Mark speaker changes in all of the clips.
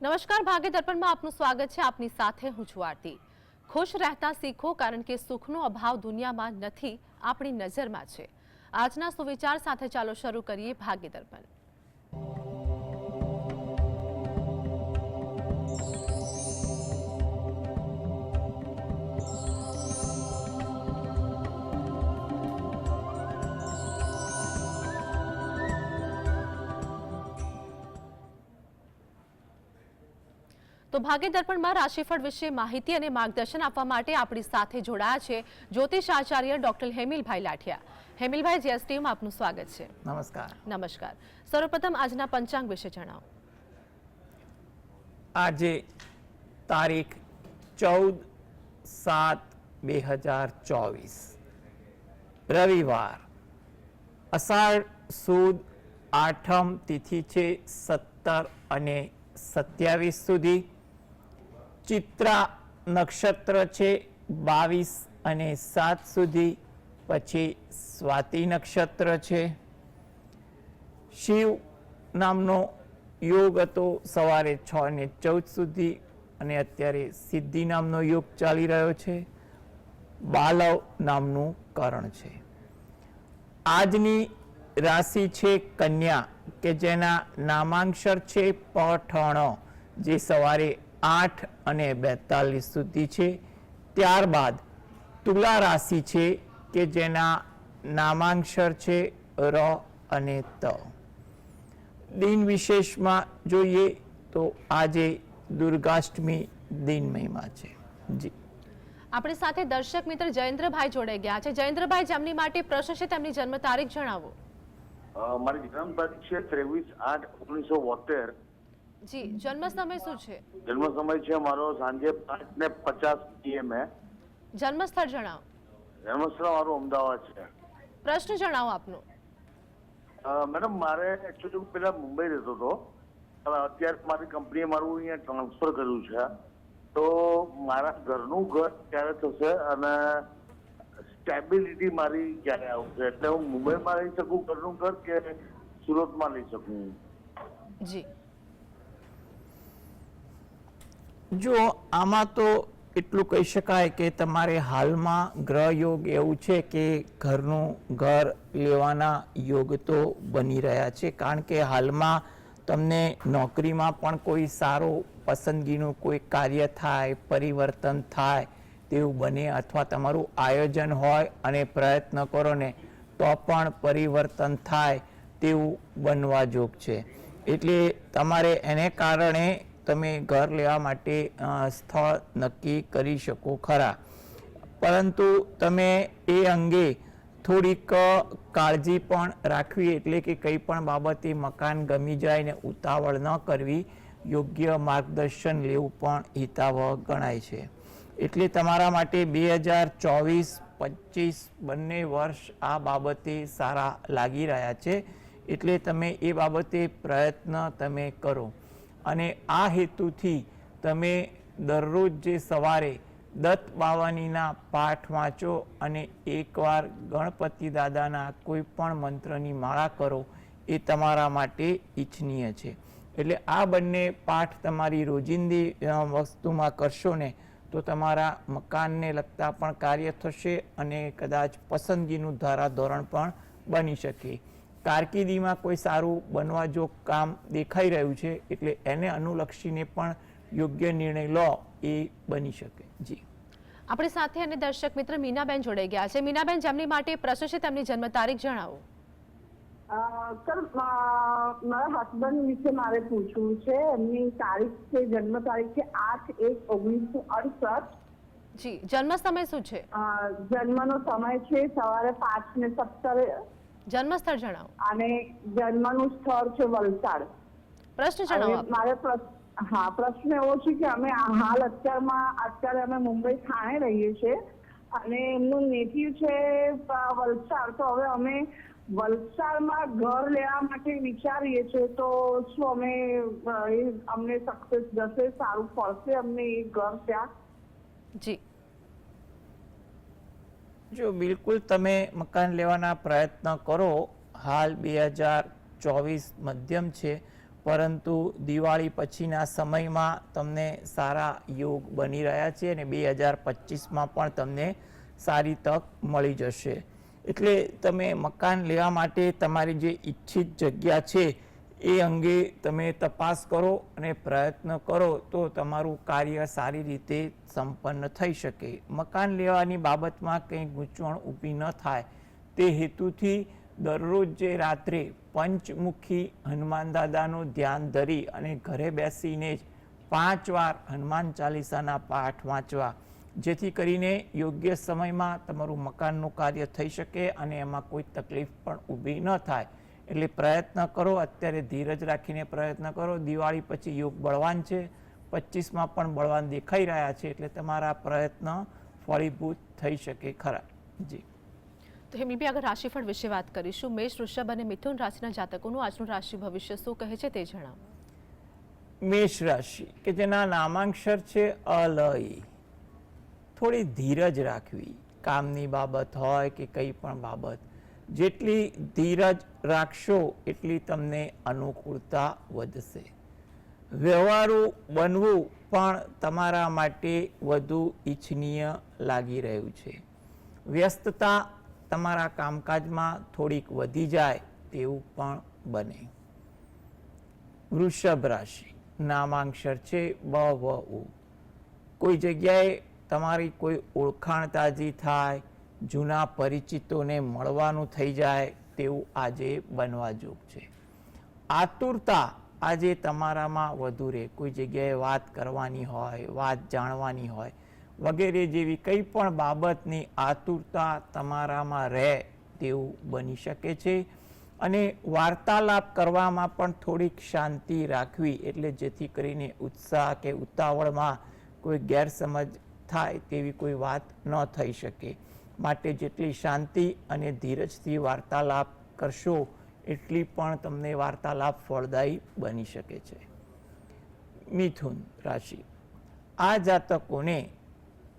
Speaker 1: નમસ્કાર, ભાગ્ય દર્પણમાં આપનું સ્વાગત છે। આપની સાથે હું છું આરતી। ખુશ રહેતા શીખો, કારણ કે સુખનો અભાવ દુનિયામાં નથી, આપણી નજરમાં છે। આજના સુવિચાર સાથે ચાલો શરૂ કરીએ ભાગ્ય દર્પણ। તો ભાગ્ય દર્પણમાં રાશિફળ વિશે માહિતી અને માર્ગદર્શન આપવા માટે આપણી સાથે જોડાયા છે જ્યોતિષ આચાર્ય ડોક્ટર હેમિલભાઈ લાઠિયા। હેમિલભાઈ, જીએસટીમાં આપનું સ્વાગત છે।
Speaker 2: નમસ્કાર।
Speaker 1: નમસ્કાર। સર્વપ્રથમ આજના પંચાંગ વિશે જણાવો।
Speaker 2: આજે તારીખ 14/7/2024 રવિવાર, અષાઢ સુદ આઠમ તિથિ છે 17 અને 27 સુધી। ચિત્રા નક્ષત્ર છે 22 અને 7 સુધી, પછી સ્વાતિ નક્ષત્ર છે। શિવ નામનો યોગ હતો સવારે 6 અને 14 સુધી, અને અત્યારે સિદ્ધિ નામનો યોગ ચાલી રહ્યો છે। બાલવ નામનું કરણ છે। આજની રાશિ છે કન્યા, કે જેના નામાંક્ષર છે પઠણ, જે સવારે 8 અને 42 સુધી છે। ત્યારબાદ તુલા રાશિ છે, કે જેના નામાંક્ષર છે ર અને ત। દિન વિશેષમાં જોઈએ તો આજે દુર્ગાષ્ટમી દિન મહિમા છે। જી,
Speaker 1: આપણી સાથે દર્શક મિત્ર જયેન્દ્રભાઈ જોડાઈ ગયા છે। જયેન્દ્રભાઈ, જેમની માટે પ્રશ્ન છે તેમની જન્મ તારીખ જણાવો।
Speaker 3: મારી જન્મ તારીખ છે 23/8/1972।
Speaker 1: જી, જન્મ સમય શું છે?
Speaker 3: જન્મ સમય છે મારો સાંજે 5:50 PM।
Speaker 1: જન્મ સ્થળ જણાવો।
Speaker 3: જન્મસ્થળ મારું અમદાવાદ છે।
Speaker 1: પ્રશ્ન જણાવો આપનો।
Speaker 3: મેડમ, મારે એકચ્યુઅલી હું પેલા મુંબઈ રહેતો હતો, પણ અત્યારે મારી કંપનીએ મારું અહીંયા ટ્રાન્સફર કર્યું છે। તો મારા ઘરનું ઘર ક્યારે થશે અને સ્ટેબિલિટી મારી ક્યારે આવશે, એટલે હું મુંબઈમાં લઈ શકું ઘરનું ઘર કે સુરતમાં લઈ શકું?
Speaker 1: જી,
Speaker 2: જો આમાં તો એટલું કહી શકાય કે તમારે હાલમાં ગ્રહ યોગ એવું છે કે ઘરનું ઘર લેવાના યોગ તો બની રહ્યા છે, કારણ કે હાલમાં તમને નોકરીમાં પણ કોઈ સારું પસંદગીનું કોઈ કાર્ય થાય, પરિવર્તન થાય તેવું બને, અથવા તમારું આયોજન હોય અને પ્રયત્ન કરો ને તો પણ પરિવર્તન થાય તેવું બનવા જોગ છે। એટલે તમારે એને કારણે તમે ઘર લેવા માટે સ્થળ નક્કી કરી શકો ખરા, પરંતુ તમે એ અંગે થોડીક કાળજી પણ રાખવી, એટલે કે કંઈ પણ બાબતે મકાન ગમી જાય ને ઉતાવળ ન કરવી, યોગ્ય માર્ગદર્શન લેવું પણ હિતાવહ ગણાય છે। એટલે તમારા માટે 2024-25 બંને વર્ષ આ બાબતે સારા લાગી રહ્યા છે, એટલે તમે એ બાબતે પ્રયત્ન તમે કરો। અને આ હેતુથી તમે દરરોજ જે સવારે દત્ત બાવાનીના પાઠ વાંચો અને એકવાર ગણપતિ દાદાના કોઈ પણ મંત્રની માળા કરો, એ તમારા માટે ઈચ્છનીય છે। એટલે આ બંને પાઠ તમારી રોજિંદી વસ્તુમાં કરશો ને તો તમારા મકાનને લગતા પણ કાર્ય થશે અને કદાચ પસંદગીનું ધારાધોરણ પણ બની શકે। કારકિર્દીમાં કોઈ સારું બનવા જો કામ દેખાઈ રહ્યું છે, એટલે એને અનુલક્ષીને પણ યોગ્ય નિર્ણય લો એ બની શકે। જી,
Speaker 1: આપણી સાથે અને દર્શક મિત્ર મીનાબેન જોડાઈ ગયા છે। મીનાબેન, જેમની માટે પ્રશ્ન છે તેમની જન્મ તારીખ જણાવો।
Speaker 4: સર, મારા હસબન્ડ વિશે મારે પૂછવું છે। એમની તારીખ છે, જન્મ તારીખ છે 8/1/1968।
Speaker 1: જી, જન્મ સમય શું છે?
Speaker 4: જન્મનો સમય છે સવારે 5:17।
Speaker 1: જન્મ સ્થળ જણાવો।
Speaker 4: અને જન્મનું સ્થળ છે વલસાડ।
Speaker 1: પ્રશ્ન જણાવો।
Speaker 4: મારે પ્રશ્ન એવો છે કે અમે હાલ અત્યારે અમે મુંબઈ થાણે રહીએ છીએ, અને એમનું નેટિવ છે વલસાડ। તો હવે અમે વલસાડમાં ઘર લેવા માટે વિચારીએ છીએ, તો શું અમને સક્સેસ જશે, સારું પડશે અમને એ ઘર ત્યાં?
Speaker 1: જી,
Speaker 2: જો બિલકુલ તમે મકાન લેવાના પ્રયત્ન કરો, હાલ 2024 મધ્યમ છે, પરંતુ દિવાળી પછીના સમયમાં તમને સારા યોગ બની રહ્યા છે અને 2025માં પણ તમને સારી તક મળી જશે. એટલે તમે મકાન લેવા માટે તમારી જે ઈચ્છિત જગ્યા છે એ અંગે તમે તપાસ કરો અને પ્રયત્ન કરો તો તમારું કાર્ય સારી રીતે સંપન્ન થઈ શકે. મકાન લેવાની બાબતમાં કંઈ ગૂંચવણ ઊભી ન થાય તે હેતુથી દરરોજ જે રાત્રે પંચમુખી હનુમાન દાદાનું ધ્યાન ધરી અને ઘરે બેસીને જ 5 વાર હનુમાન ચાલીસાના પાઠ વાંચવા, જેથી કરીને યોગ્ય સમયમાં તમારું મકાનનું કાર્ય થઈ શકે અને એમાં કોઈ તકલીફ પણ ઊભી ન થાય. એટલે પ્રયત્ન કરો, અત્યારે ધીરજ રાખીને પ્રયત્ન કરો. દિવાળી પછી યોગ બળવાન છે, 25માં પણ બળવાન દેખાઈ રહ્યા છે, એટલે તમારા પ્રયત્ન ફળીભૂત થઈ શકે ખરા. જી,
Speaker 1: તો હેમલભાઈ આગળ રાશિફળ વિશે વાત કરીશું. મેષ, વૃષભ અને મિથુન રાશિના જાતકોનું આજનું રાશિ ભવિષ્ય શું કહે છે તે જણાવો.
Speaker 2: મેષ રાશિ કે જેના નામાંક્ષર છે અલય, થોડી ધીરજ રાખવી. કામની બાબત હોય કે કંઈ પણ બાબત, જેટલી ધીરજ રાખશો એટલી તમને અનુકૂળતા વધશે. વ્યવહારુ બનવું પણ તમારા માટે વધુ ઈચ્છનીય લાગી રહ્યું છે. વ્યસ્તતા તમારા કામકાજમાં થોડીક વધી જાય તેવું પણ બને. વૃષભ રાશિ નામાંક્ષર છે બ વ ઉ, કોઈ જગ્યાએ તમારી કોઈ ઓળખાણ તાજી થાય, જૂના પરિચિતોને મળવાનું થઈ જાય તેવું આજે બનવા જોગ છે. આતુરતા આજે તમારામાં વધુ રહે. કોઈ જગ્યાએ વાત કરવાની હોય, વાત જાણવાની હોય વગેરે જેવી કંઈ પણ બાબતની આતુરતા તમારામાં રહે તેવું બની શકે છે. અને વાર્તાલાપ કરવામાં પણ થોડીક શાંતિ રાખવી, એટલે જેથી કરીને ઉત્સાહ કે ઉતાવળમાં કોઈ ગેરસમજ થાય તેવી કોઈ વાત ન થઈ શકે. માટે જેટલી શાંતિ અને ધીરજથી વાર્તાલાપ કરશો એટલી પણ તમને વાર્તાલાપ ફળદાયી બની શકે છે. મિથુન રાશિ, આ જાતકોને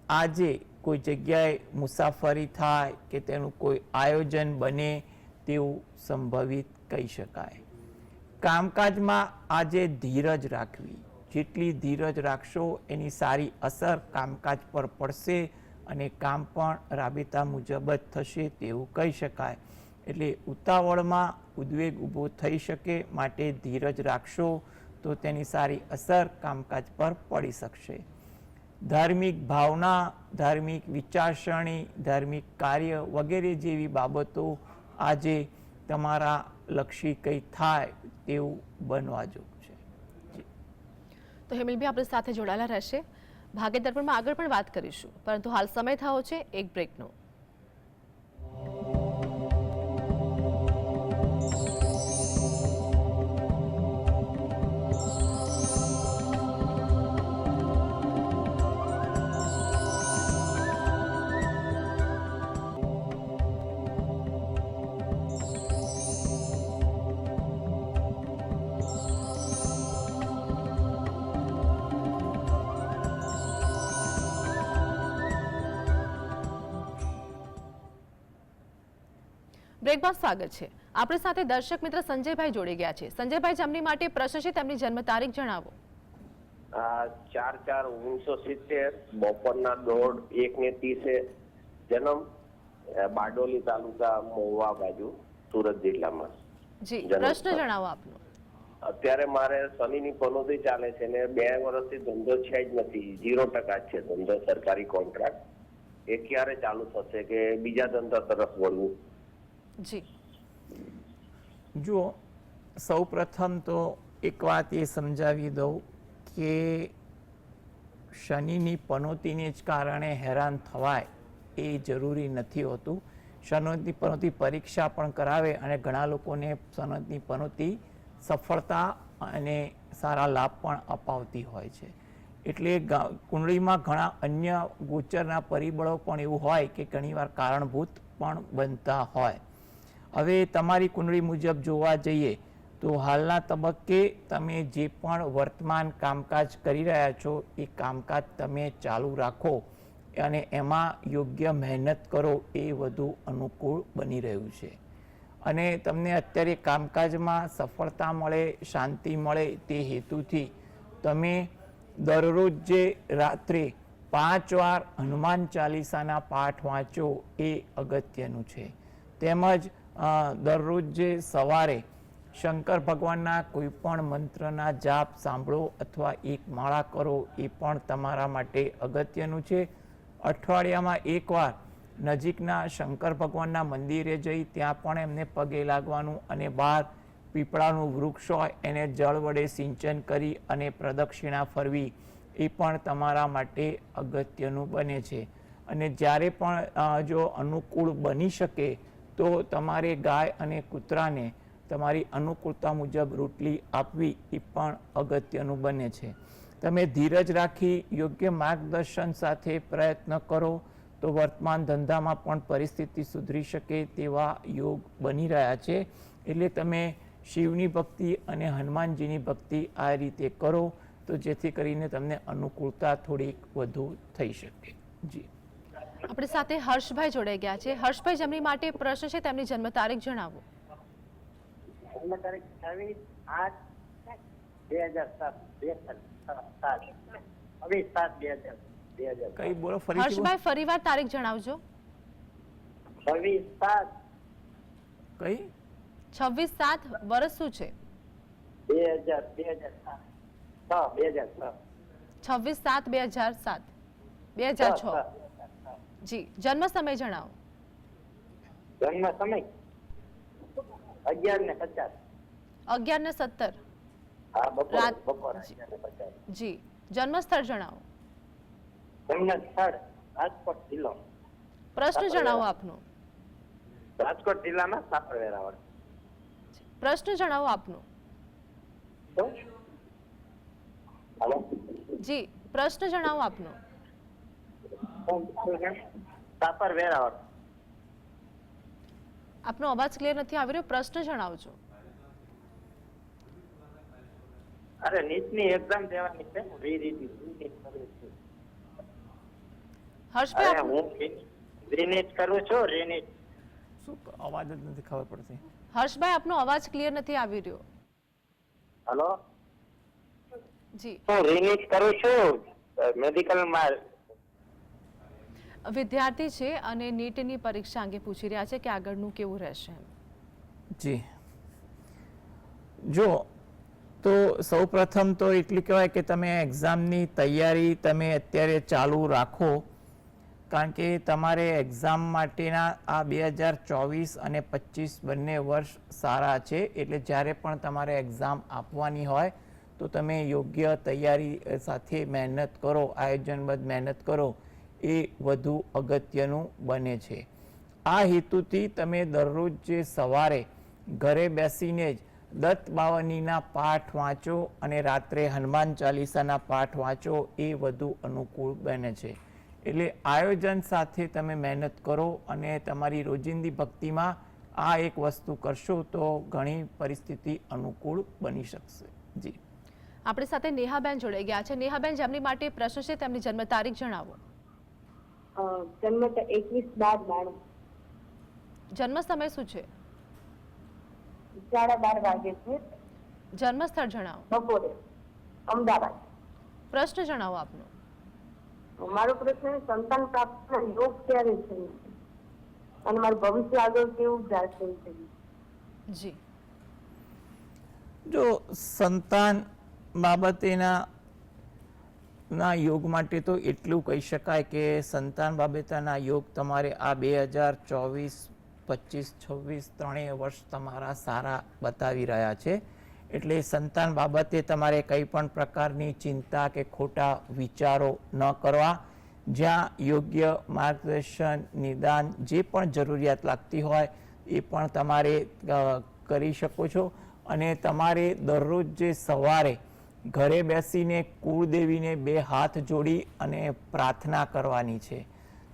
Speaker 2: આજે કોઈ જગ્યાએ મુસાફરી થાય કે તેનું કોઈ આયોજન બને તેવું સંભવિત કહી શકાય. કામકાજમાં આજે ધીરજ રાખવી. જેટલી ધીરજ રાખશો એની સારી અસર કામકાજ પર પડશે અને કામ પણ રાબેતા મુજબ જ થશે તેવું કહી શકાય. એટલે ઉતાવળમાં ઉદ્વેગ ઊભો થઈ શકે, માટે ધીરજ રાખશો તો તેની સારી અસર કામકાજ પર પડી શકશે. ધાર્મિક ભાવના, ધાર્મિક વિચારસરણી, ધાર્મિક કાર્ય વગેરે જેવી બાબતો આજે તમારા લક્ષી કંઈ થાય તેવું બનવા જોગ છે.
Speaker 1: તો હેમલભાઈ આપણી સાથે જોડાયેલા રહેશે. ભાગ્ય દર્પણમાં આગળ પણ વાત કરીશું, પરંતુ હાલ સમય થયો છે એક બ્રેકનો. બ્રેક બાદ સ્વાગત છે. આપણી સાથે દર્શક મિત્ર સંજયભાઈ જોડી ગયા છે. સંજયભાઈ, જેમની માટે પ્રશ્ન છે તેમની જન્મ તારીખ જણાવો.
Speaker 5: 4/4/1970 બપોરના 1:30 જન્મ, બારડોલી તાલુકા મહુવા બાજુ, સુરત જિલ્લામાં.
Speaker 1: જી, પ્રશ્ન જણાવો આપનો.
Speaker 5: અત્યારે મારે શનિની પનોતી ચાલે છે ને 2 વર્ષથી ધંધો છે જ નથી, 0% છે ધંધો, સરકારી કોન્ટ્રાક્ટ. એ ક્યારે ચાલુ થશે કે બીજા ધંધા તરફ વળવું?
Speaker 1: જી,
Speaker 2: જુઓ, સૌ પ્રથમ તો એક વાત એ સમજાવી દઉં કે શનિની પનોતીને જ કારણે હેરાન થવાય એ જરૂરી નથી હોતું. શનિની પનોતી પરીક્ષા પણ કરાવે અને ઘણા લોકોને શનિની પનોતી સફળતા અને સારા લાભ પણ અપાવતી હોય છે. એટલે કુંડળીમાં ઘણા અન્ય ગોચરના પરિબળો પણ એવું હોય કે ઘણીવાર કારણભૂત પણ બનતા હોય. હવે તમારી કુંડળી મુજબ જોવા જઈએ તો હાલના તબક્કે તમે જે પણ વર્તમાન કામકાજ કરી રહ્યા છો એ કામકાજ તમે ચાલુ રાખો અને એમાં યોગ્ય મહેનત કરો એ વધુ અનુકૂળ બની રહ્યું છે. અને તમને અત્યારે કામકાજમાં સફળતા મળે, શાંતિ મળે તે હેતુથી તમે દરરોજ જે રાત્રે 5 વાર હનુમાન ચાલીસાના પાઠ વાંચો એ અગત્યનું છે. તેમજ દરરોજ જે સવારે શંકર ભગવાનના કોઈ પણ મંત્રના જાપ સાંભળો અથવા એક માળા કરો એ પણ તમારા માટે અગત્યનું છે. અઠવાડિયામાં એકવાર નજીકના શંકર ભગવાનના મંદિરે જઈ ત્યાં પણ એમને પગે લાગવાનું અને બહાર પીપળાનું વૃક્ષ હોય એને જળ વડે સિંચન કરી અને પ્રદક્ષિણા ફરવી એ પણ તમારા માટે અગત્યનું બને છે. અને જ્યારે પણ જો અનુકૂળ બની શકે તો તમારે ગાય અને કૂતરાને તમારી અનુકૂળતા મુજબ રોટલી આપવી એ પણ અગત્યનું બને છે. તમે ધીરજ રાખી યોગ્ય માર્ગદર્શન સાથે પ્રયત્ન કરો તો વર્તમાન ધંધામાં પણ પરિસ્થિતિ સુધરી શકે તેવા યોગ બની રહ્યા છે. એટલે તમે શિવની ભક્તિ અને હનુમાનજીની ભક્તિ આ રીતે કરો તો જેથી કરીને તમને અનુકૂળતા થોડીક વધુ થઈ શકે. જી,
Speaker 1: આપણી સાથે હર્ષભાઈ જોડાઈ ગયા છે. હર્ષભાઈ, જેમની માટે પ્રશ્ન છે તેમની જન્મ તારીખ જણાવો.
Speaker 6: જન્મ તારીખ 26/8/2007.
Speaker 2: કઈ બોલો ફરી?
Speaker 1: હર્ષભાઈ, ફરીવાર તારીખ જણાવજો.
Speaker 6: 26/7.
Speaker 2: કઈ?
Speaker 1: 26/7 વર્ષ શું છે?
Speaker 6: 2007.
Speaker 1: 26/7/2007. 2006. જી, જન્મ સમય જણાવો.
Speaker 6: જન્મ સમય 11:50.
Speaker 1: 11:17.
Speaker 6: હા, બપોરે
Speaker 1: રાત.
Speaker 6: 11:50.
Speaker 1: જી, જન્મ સ્થળ જણાવો.
Speaker 6: જન્મ સ્થળ રાજકોટ જિલ્લો.
Speaker 1: પ્રશ્ન જણાવો આપનો.
Speaker 6: રાજકોટ જિલ્લાના સાપર વેરાવળ.
Speaker 1: પ્રશ્ન જણાવો આપનો.
Speaker 6: હાલો.
Speaker 1: જી, પ્રશ્ન જણાવો આપનો.
Speaker 6: સાપર વેરાવળ.
Speaker 1: આપનો અવાજ ક્લિયર નથી આવી રહ્યો. પ્રશ્ન જણાવજો.
Speaker 6: અરે નીટની એક્ઝામ દેવાની છે, રીનીટ કરું છું.
Speaker 1: હર્ષભાઈ,
Speaker 6: અરે હું રીનીટ કરું છું, રીનીટ.
Speaker 2: શું અવાજ જ નથી ખબર પડતી.
Speaker 1: હર્ષભાઈ, આપનો અવાજ ક્લિયર નથી આવી રહ્યો.
Speaker 6: હલો.
Speaker 1: જી,
Speaker 6: હું રીનીટ કરું છું મેડિકલમાં.
Speaker 1: વિદ્યાર્થી છે અને નીટની પરીક્ષા અંગે પૂછી રહ્યા છે કે આગળનું કેવું રહેશે.
Speaker 2: જી, જો તો સૌપ્રથમ તો એટલું કહેવાય કે તમે એક્ઝામની તૈયારી તમે અત્યારે ચાલુ રાખો, કારણ કે તમારે એક્ઝામ માટેના આ 2024 અને 25 બંને વર્ષ સારા છે. એટલે જ્યારે પણ તમારે એક્ઝામ આપવાની હોય તો તમે યોગ્ય તૈયારી સાથે મહેનત કરો, આયોજનબદ્ધ મહેનત કરો એ વધુ અગત્યનું બને છે. આ હેતુથી તમે દરરોજ જે સવારે ઘરે બેસીને જ દત્ત બાવનીના પાઠ વાંચો અને રાત્રે હનુમાન ચાલીસાના પાઠ વાંચો એ વધુ અનુકૂળ બને છે. એટલે આયોજન સાથે તમે મહેનત કરો અને તમારી રોજિંદી ભક્તિમાં આ એક વસ્તુ કરશો તો ઘણી પરિસ્થિતિ અનુકૂળ બની શકશે. જી,
Speaker 1: આપણી સાથે નેહાબેન જોડાઈ ગયા છે. નેહાબેન, જેમની માટે પ્રશ્ન છે તેમની જન્મ તારીખ જણાવો.
Speaker 7: જન્મ 21/12/92.
Speaker 1: જન્મ સમય શું છે?
Speaker 7: 12:30 વાગે છે.
Speaker 1: જન્મ સ્થળ જણાવો.
Speaker 7: બપોરે અમદાવાદ.
Speaker 1: પ્રશ્ન જણાવો આપનો.
Speaker 7: મારો પ્રશ્ન સંતાન પ્રાપ્તિનો યોગ ક્યારે છે અને મારું ભવિષ્ય આગળ કેવું જશે છે?
Speaker 1: જી,
Speaker 2: જો સંતાન બાબતેના યોગ માટે તો એટલું કહી શકાય કે સંતાન બાબતના યોગ તમારે આ 2024, 25, 26 ત્રણેય વર્ષ તમારા સારા બતાવી રહ્યા છે. એટલે સંતાન બાબતે તમારે કંઈ પણ પ્રકારની ચિંતા કે ખોટા વિચારો ન કરવા. જ્યાં યોગ્ય માર્ગદર્શન, નિદાન જે પણ જરૂરિયાત લાગતી હોય એ પણ તમારે કરી શકો છો. અને તમારે દરરોજ જે સવારે ઘરે બેસીને કુળદેવીને 2 હાથ જોડી અને પ્રાર્થના કરવાની છે.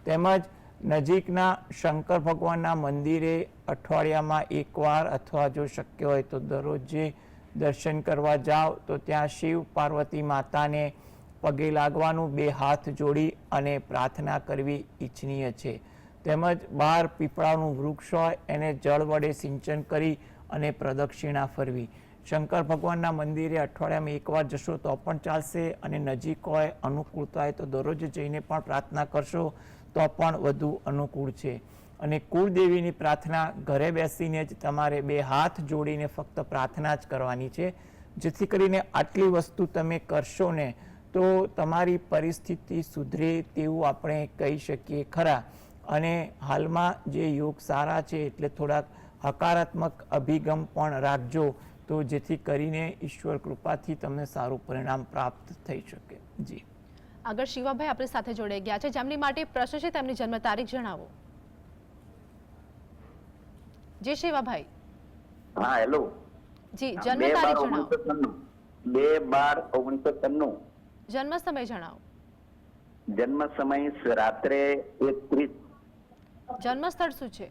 Speaker 2: તેમજ નજીકના શંકર ભગવાનના મંદિરે અઠવાડિયામાં એકવાર અથવા જો શક્ય હોય તો દરરોજ જે દર્શન કરવા જાઓ તો ત્યાં શિવ પાર્વતી માતાને પગે લાગવાનું, 2 હાથ જોડી અને પ્રાર્થના કરવી ઈચ્છનીય છે. તેમજ બહાર પીપળાનું વૃક્ષ હોય એને જળ વડે સિંચન કરી અને પ્રદક્ષિણા ફરવી. શંકર ભગવાનના મંદિરે અઠવાડિયામાં એકવાર જશો તો પણ ચાલશે, અને નજીક હોય, અનુકૂળતા હોય તો દરરોજ જઈને પણ પ્રાર્થના કરશો તો પણ વધુ અનુકૂળ છે. અને કુળદેવીની પ્રાર્થના ઘરે બેસીને જ તમારે બે હાથ જોડીને ફક્ત પ્રાર્થના જ કરવાની છે, જેથી કરીને આટલી વસ્તુ તમે કરશો ને તો તમારી પરિસ્થિતિ સુધરે તેવું આપણે કહી શકીએ ખરા. અને હાલમાં જે યોગ સારા છે એટલે થોડાક હકારાત્મક અભિગમ પણ રાખજો, તો જેથી કરીને ઈશ્વર કૃપાથી તમને સારું પરિણામ પ્રાપ્ત થઈ શકે. જી
Speaker 1: આગળ શિવાભાઈ આપણી સાથે જોડાઈ ગયા છે, જેમની માટે પ્રશ્ન છે, તેમની જન્મ તારીખ જણાવો. જી શિવાભાઈ.
Speaker 6: હા હેલો.
Speaker 1: જી જન્મ તારીખ જણાવો.
Speaker 6: 2/12/1993.
Speaker 1: જન્મ સમય જણાવો.
Speaker 6: જન્મ સમય રાત્રે 1:30.
Speaker 1: જન્મ સ્થળ શું છે?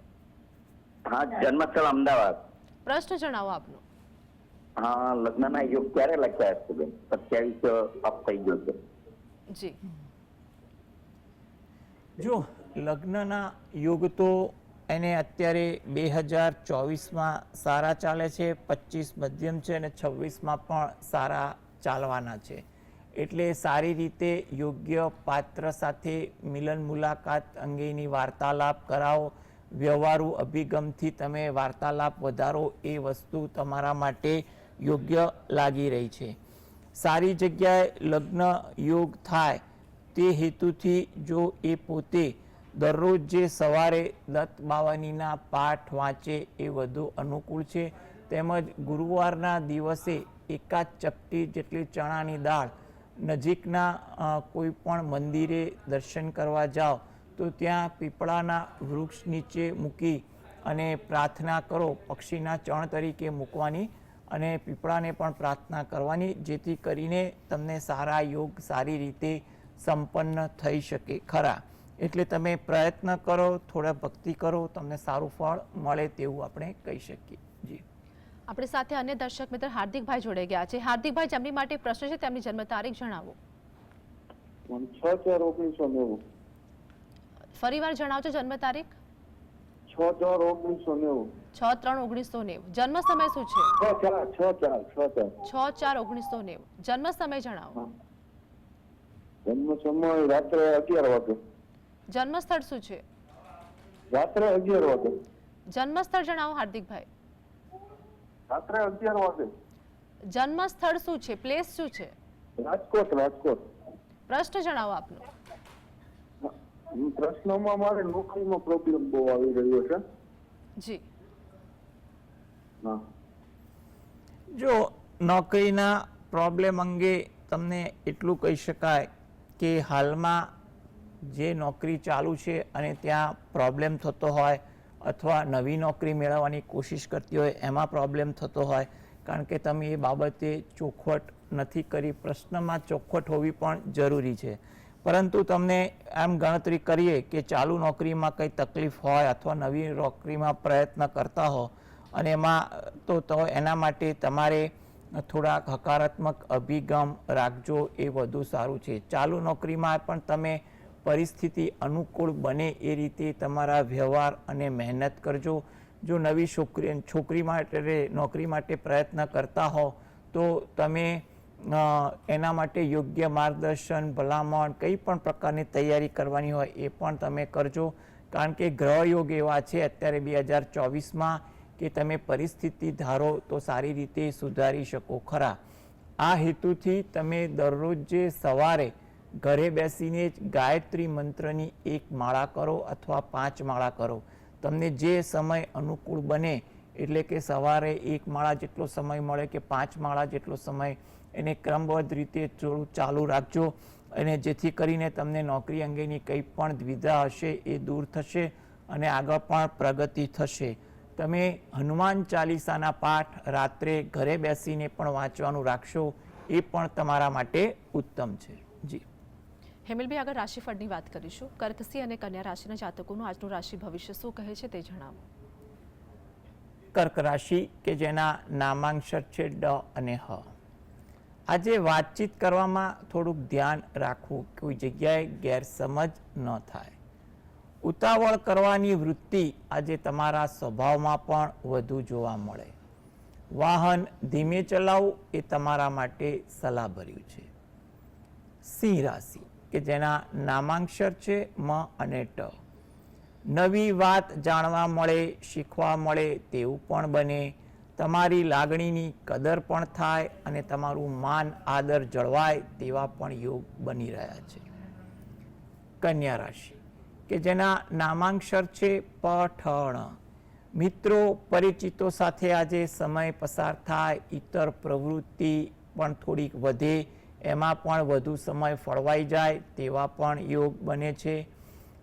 Speaker 6: હા, જન્મ સ્થળ અમદાવાદ.
Speaker 1: પ્રશ્ન જણાવો આપનો.
Speaker 6: હા, લગ્નના યોગ ક્યારે લખ્યા છે બેન? 27 અપ થઈ ગયો છે.
Speaker 1: જી
Speaker 2: જો લગ્નના યોગ તો એને અત્યારે 2024માં સારા ચાલે છે, 25 મધ્યમ છે અને 26માં પણ સારા ચાલવાના છે. એટલે સારી રીતે યોગ્ય પાત્ર સાથે મિલન મુલાકાત અંગેની વાર્તાલાપ કરાવો, વ્યવહારુ અભિગમથી તમે વાર્તાલાપ વધારો, એ વસ્તુ તમારા માટે યોગ્ય લાગી રહી છે. સારી જગ્યાએ લગ્ન યોગ થાય તે હેતુથી જો એ પોતે દરરોજ જે સવારે દત્ત બાવનીના પાઠ વાંચે એ વધુ અનુકૂળ છે. તેમજ ગુરુવારના દિવસે એકાદ ચપટી જેટલી ચણાની દાળ નજીકના કોઈ પણ મંદિરે દર્શન કરવા જાઓ તો ત્યાં પીપળાના વૃક્ષ નીચે મૂકી અને પ્રાર્થના કરો. પક્ષીના ચણ તરીકે મૂકવાની અને પીપળાને પણ પ્રાર્થના કરવાની, જેથી કરીને તમને સારા યોગ સારી રીતે સંપન્ન થઈ શકે ખરા. એટલે તમે પ્રયત્ન કરો, થોડા ભક્તિ કરો, તમને સારું ફળ મળે તેવું આપણે કહી શકીએ. જી
Speaker 1: આપણી સાથે અન્ય દર્શક મિત્ર હાર્દિકભાઈ જોડાઈ ગયા છે. હાર્દિકભાઈ, જેમની માટે પ્રશ્ન છે, તેમની જન્મ તારીખ જણાવો.
Speaker 3: 6/4/1990.
Speaker 1: ફરીવાર જણાવજો જન્મ તારીખ.
Speaker 3: 6/4/1990.
Speaker 1: 6/3/1990. જન્મ સમય શું છે?
Speaker 3: 6/4/1990.
Speaker 1: જન્મ સમય જણાવો.
Speaker 3: જન્મ સમય રાત્રે 11 વાગે.
Speaker 1: જન્મ સ્થળ શું છે?
Speaker 3: રાત્રે 11 વાગે.
Speaker 1: જન્મ સ્થળ જણાવો હાર્દિકભાઈ.
Speaker 3: રાત્રે 11 વાગે.
Speaker 1: જન્મ સ્થળ શું છે? પ્લેસ શું છે?
Speaker 3: રાજકોટ. રાજકોટ.
Speaker 1: પ્રશ્ન જણાવો આપનો.
Speaker 3: પ્રશ્નમાં મારે નોકરીનો પ્રોબ્લેમ બહુ આવી રહ્યો છે.
Speaker 1: જી
Speaker 3: હા.
Speaker 2: જો નોકરીના પ્રોબ્લેમ અંગે તમને એટલું કહી શકાય કે હાલમાં જે નોકરી ચાલુ છે અને ત્યાં પ્રોબ્લેમ થતો હોય, અથવા નવી નોકરી મેળવવાની કોશિશ કરતી હોય એમાં પ્રોબ્લેમ થતો હોય, કારણ કે તમે એ બાબતે ચોખવટ નથી કરી. પ્રશ્નમાં ચોખવટ હોવી પણ જરૂરી છે, પરંતુ તમને એમ ગણતરી કરીએ કે ચાલુ નોકરીમાં કંઈ તકલીફ હોય અથવા નવી નોકરીમાં પ્રયત્ન કરતા હો અને એમાં તો એના માટે તમારે થોડાક હકારાત્મક અભિગમ રાખજો, એ વધુ સારું છે. ચાલુ નોકરીમાં પણ તમે પરિસ્થિતિ અનુકૂળ બને એ રીતે તમારા વ્યવહાર અને મહેનત કરજો. જો નવી છોકરી માટે નોકરી માટે પ્રયત્ન કરતા હો તો તમે એના માટે યોગ્ય માર્ગદર્શન, ભલામણ, કંઈ પણ પ્રકારની તૈયારી કરવાની હોય એ પણ તમે કરજો, કારણ કે ગ્રહ યોગ એવા છે અત્યારે 2024માં કે તમે પરિસ્થિતિ ધારો તો સારી રીતે સુધારી શકો ખરા. આ હેતુથી તમે દરરોજ જે સવારે ઘરે બેસીને જ ગાયત્રી મંત્રની 1 માળા કરો અથવા 5 માળા કરો. તમને જે સમય અનુકૂળ બને, એટલે કે સવારે 1 માળા જેટલો સમય મળે કે 5 માળા જેટલો સમય, એને ક્રમબદ્ધ રીતે થોડું ચાલુ રાખજો, અને જેથી કરીને તમને નોકરી અંગેની કંઈ પણ દ્વિધા હશે એ દૂર થશે અને આગળ પણ પ્રગતિ થશે. તમે હનુમાન ચાલીસાના પાઠ રાત્રે ઘરે બેસીને પણ વાંચવાનું રાખશો, એ પણ તમારા માટે ઉત્તમ છે. જી
Speaker 1: હેમલભાઈ, આગળ રાશિફળની વાત કરીશું. કર્કસિંહ અને કન્યા રાશિના જાતકોનું આજનું રાશિ ભવિષ્ય શું કહે છે તે જણાવો.
Speaker 2: કર્ક રાશિ કે જેના નામાંક્ષર છે ડ અને હ. આજે વાતચીત કરવામાં થોડુંક ધ્યાન રાખવું, કોઈ જગ્યાએ ગેરસમજ ન થાય. ઉતાવળ કરવાની વૃત્તિ આજે તમારા સ્વભાવમાં પણ વધુ જોવા મળે. વાહન ધીમે ચલાવવું એ તમારા માટે સલાહભર્યું છે. સિંહ રાશિ કે જેના નામાંક્ષર છે મ અને ટ. નવી વાત જાણવા મળે, શીખવા મળે તેવું પણ બને. તમારી લાગણીની કદર પણ થાય અને તમારું માન આદર જળવાય તેવા પણ યોગ બની રહ્યા છે. કન્યા રાશિ કે જેના નામાંક્ષર છે પ ઠ ણ. મિત્રો પરિચિતો સાથે આજે સમય પસાર થાય, ઇતર પ્રવૃત્તિ પણ થોડીક વધે, એમાં પણ વધુ સમય ફળવાઈ જાય તેવા પણ યોગ બને છે.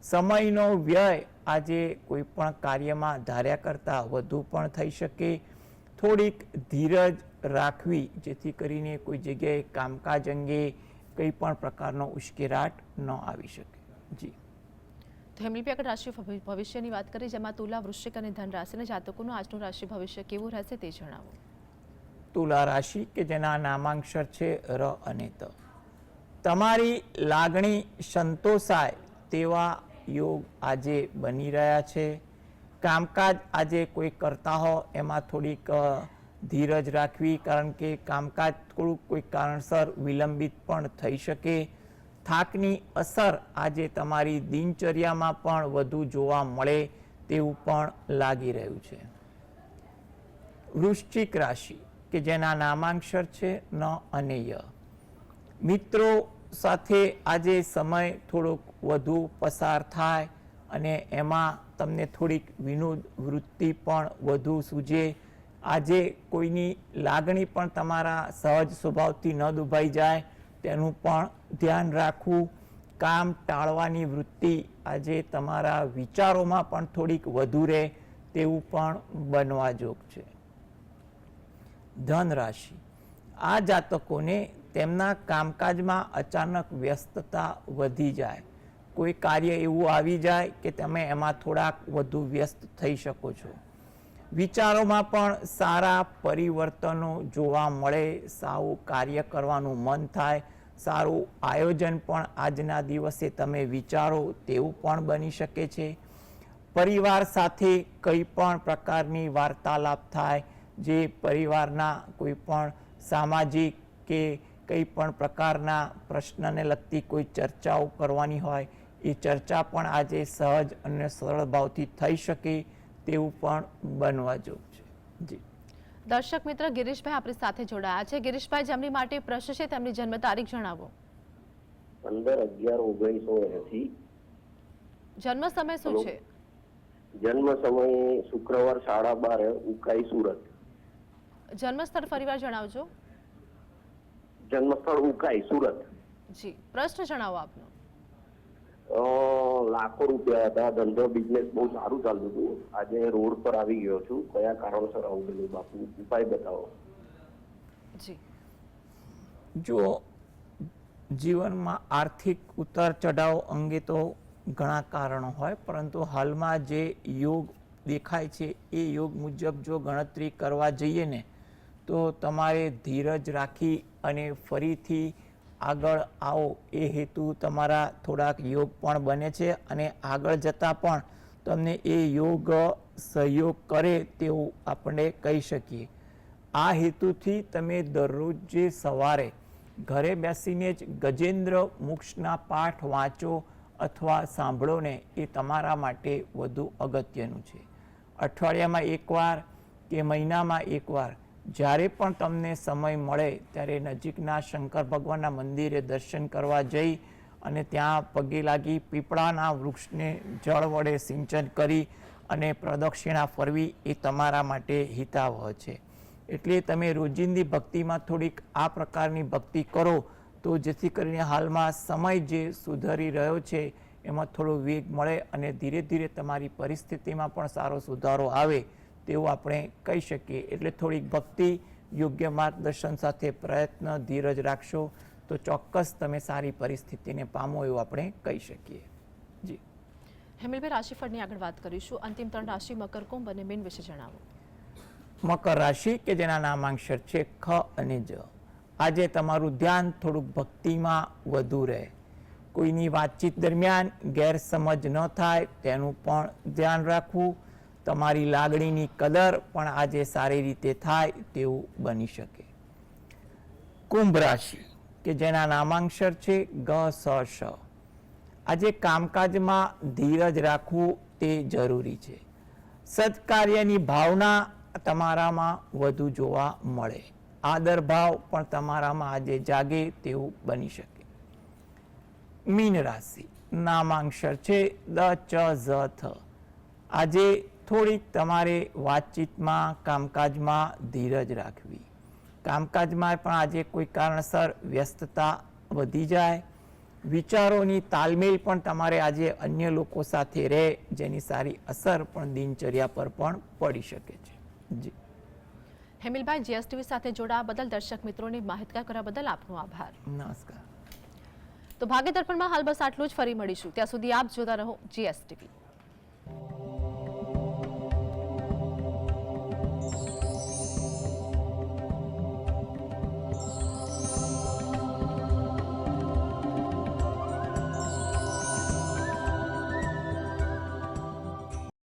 Speaker 2: સમયનો વ્યય આજે કોઈ પણ કાર્યમાં ધાર્યા કરતાં વધુ પણ થઈ શકે. થોડીક ધીરજ રાખવી જેથી કરીને કોઈ જગ્યાએ કામકાજ અંગે કંઈ પણ પ્રકારનો ઉશ્કેરાટ ન આવી શકે. જી
Speaker 1: તો હેમલભાઈ આગળ રાશિ ભવિષ્યની વાત કરીએ, જેમાં તુલા, વૃશ્ચિક અને ધન રાશિના જાતકોનું આજનું રાશિ ભવિષ્ય કેવું રહેશે તે જણાવો.
Speaker 2: તુલા રાશિ કે જેના નામાંક્ષર છે ર અને ત. તમારી લાગણી સંતોષાય તેવા યોગ આજે બની રહ્યા છે. કામકાજ આજે કોઈ કરતા હો એમાં થોડીક ધીરજ રાખવી, કારણ કે કામકાજ થોડુંક કોઈ કારણસર વિલંબિત પણ થઈ શકે. થાકની અસર આજે તમારી દિનચર્યામાં પણ વધુ જોવા મળે તેવું પણ લાગી રહ્યું છે. વૃશ્ચિક રાશિ કે જેના નામાંક્ષર છે ન અને ય. મિત્રો સાથે આજે સમય થોડોક વધુ પસાર થાય અને એમાં તમને થોડીક વિનોદ વૃત્તિ પણ વધુ સૂજે. આજે કોઈની લાગણી પણ તમારા સહજ સ્વભાવથી ન દુભાઈ જાય તેનું પણ ધ્યાન રાખવું. કામ ટાળવાની વૃત્તિ આજે તમારા વિચારોમાં પણ થોડીક વધુ રહે તેવું પણ બનવા જોગ છે. ધન રાશિ, આ જાતકોને તેમના કામકાજમાં અચાનક વ્યસ્તતા વધી જાય. કોઈ કાર્ય એવું આવી જાય કે તમે એમાં થોડાક વધુ વ્યસ્ત થઈ શકો છો. વિચારોમાં પણ સારા પરિવર્તનો જોવા મળે, સારું કાર્ય કરવાનું મન થાય, સારું આયોજન પણ આજના દિવસે તમે વિચારો તેવું પણ બની શકે છે. પરિવાર સાથે કંઈ પણ પ્રકારની વાર્તાલાપ થાય, જે પરિવારના કોઈ પણ સામાજિક કે કંઈ પણ પ્રકારના પ્રશ્નને લગતી કોઈ ચર્ચાઓ કરવાની હોય એ ચર્ચા પણ આજે સહજ અને સરળ ભાવથી થઈ શકે તેવું પણ બનવા જોગ છે. જી
Speaker 1: દર્શક મિત્ર ગિરીશભાઈ આપણી સાથે જોડાયા છે. ગિરીશભાઈ, જેમની માટે પ્રશ્ન છે તેમની જન્મ તારીખ જણાવો.
Speaker 5: 15/11/1980.
Speaker 1: જન્મ સમય શું છે?
Speaker 5: જન્મ સમય શુક્રવાર 12:30 ઉકાઈ સુરત.
Speaker 1: જન્મ સ્થળ ફરીવાર જણાવજો.
Speaker 5: જન્મ સ્થળ ઉકાઈ સુરત.
Speaker 1: જી, પ્રશ્ન જણાવો આપનો.
Speaker 5: લાખો રૂપિયા હતા, ધંધો બિઝનેસ બહુ સારું ચાલતું હતું. આજે રોડ પર આવી ગયો છું. કયા કારણસર આવું બન્યું બાપુ, ઉપાય બતાવો.
Speaker 1: જી,
Speaker 2: જો જીવનમાં આર્થિક ઉતાર ચઢાવ અંગે તો ઘણા કારણો હોય, પરંતુ હાલમાં જે યોગ દેખાય છે એ યોગ મુજબ જો ગણતરી કરવા જઈએ ને તો તમારે ધીરજ રાખી અને ફરીથી આગળ આવો એ હેતુ તમારા થોડાક યોગ પણ બને છે અને આગળ જતાં પણ તમને એ યોગ સહયોગ કરે તેવું આપણે કહી શકીએ. આ હેતુથી તમે દરરોજ જે સવારે ઘરે બેસીને જ ગજેન્દ્ર મોક્ષના પાઠ વાંચો અથવા સાંભળો ને એ તમારા માટે વધુ અગત્યનું છે. અઠવાડિયામાં એકવાર કે મહિનામાં એકવાર જ્યારે પણ તમને સમય મળે ત્યારે નજીકના શંકર ભગવાનના મંદિરે દર્શન કરવા જઈ અને ત્યાં પગે લાગી પીપળાના વૃક્ષને જળ વડે સિંચન કરી અને પ્રદક્ષિણા ફરવી એ તમારા માટે હિતાવહ છે. એટલે તમે રોજિંદી ભક્તિમાં થોડીક આ પ્રકારની ભક્તિ કરો તો જેથી કરીને હાલમાં સમય જે સુધરી રહ્યો છે એમાં થોડો વેગ મળે અને ધીરે ધીરે તમારી પરિસ્થિતિમાં પણ સારો સુધારો આવે તેવું આપણે કહી શકીએ. એટલે થોડીક ભક્તિ, યોગ્ય માર્ગદર્શન સાથે પ્રયત્ન, ધીરજ રાખશો તો ચોક્કસ તમે સારી પરિસ્થિતિને પામો એવું આપણે કહી શકીએ. જી
Speaker 1: હેમલભાઈ, રાશિફળની આગળ વાત કરીશું. અંતિમ 3 રાશિ મકર, કુંભ અને મીન વિશે જણાવો.
Speaker 2: મકર રાશિ કે જેના નામાંક્ષર છે ખ અને જ. આજે તમારું ધ્યાન થોડુંક ભક્તિમાં વધુ રહે. કોઈની વાતચીત દરમિયાન ગેરસમજ ન થાય તેનું પણ ધ્યાન રાખવું. તમારી લાગણીની કદર પણ આજે સારી રીતે થાય તેવું બની શકે. કુંભ રાશિ કે જેના નામાંક્ષર છે ગ સ શ. આજે કામકાજમાં ધીરજ રાખવું તે જરૂરી છે. સત્કાર્યની ભાવના તમારામાં વધુ જોવા મળે. આદર ભાવ પણ તમારામાં આજે જાગે તેવું બની શકે. મીન રાશિ નામાંક્ષર છે દ ચ ઝ થ. આજે થોડીક તમારે વાતચીતમાં કામકાજમાં ધીરજ રાખવી. કામકાજમાં પણ આજે કોઈ કારણસર વ્યસ્તતા વધી જાય. વિચારોની તાલમેલ પણ તમારે આજે અન્ય લોકો સાથે રહે જેની સારી અસર પણ દિનચર્યા પર પણ પડી શકે છે. જી
Speaker 1: હેમિલભાઈ, જીએસટીવી સાથે જોડાવા બદલ દર્શક મિત્રોને માહિતગાર કરવા બદલ આપનો આભાર.
Speaker 2: નમસ્કાર.
Speaker 1: તો ભાગ્ય દર્પણમાં હાલ બસ આટલું જ. ફરી મળીશું. ત્યાં સુધી આપ જોતા રહો જીએસટીવી.